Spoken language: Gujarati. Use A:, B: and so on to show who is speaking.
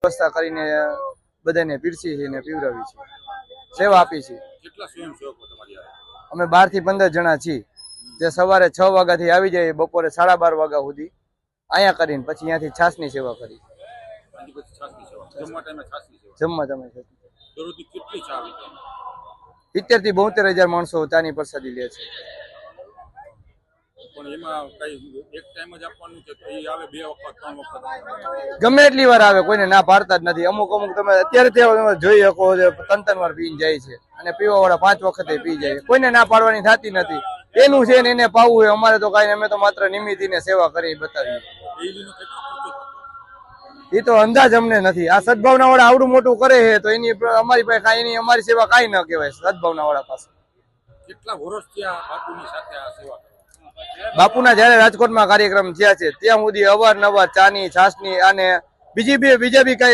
A: વ્યવસ્થા કરીને બધાને પીરસી છે ને પીવડાવી છે, સેવા આપી છે.
B: કેટલા સ્વયંસેવકો તમારી આવે?
A: અમે 12 થી 15 જણા છીએ, જે સવારે 6 વાગ્યાથી આવી જાય, બપોરે 12:30 વાગ્યા સુધી અહીંયા કરીને પછી ત્યાંથી છાસની સેવા કરી.
B: જમવા ટાઈમે છાસની સેવા.
A: જમવા તમે
B: દરરોજની કેટલી ચા આવે?
A: 70 થી 72,000 માણસો ચાની પ્રસાદી લે છે.
B: પણ એમાં કઈ એક ટાઈમ જ આપવાનું છે? એ આવે 2 વખત 3 વખત?
A: ગમે એટલી વાર આવે, કોઈને ના પાડતા જ નથી. અમુક તમે અત્યારે જોઈ શકો 3 વાર પીને જાય છે, અને પીવા વાળા 5 વખતે પી જાય. કોઈને ના પાડવાની થતી નથી. એનું છે ને એને પાવું હોય. અમારે તો કઈ, અમે તો માત્ર નિમિત્તીને સેવા કરી બતાવીએ. એ તો અંદાજ અમને નથી. આ સદભાવના વાળા આવડું મોટું કરે છે તો એની અમારી પાસે કાંઈ, અમારી સેવા કાંઈ ન કહેવાય. સદભાવના વાળા પાસે
B: કેટલા વર્ષથી આ બાપુની સાથે આ સેવા?
A: બાપુના જયારે રાજકોટમાં કાર્યક્રમ થયા છે ત્યાં સુધી અવારનવાર ચાની, છાસની અને બીજા બી કઈ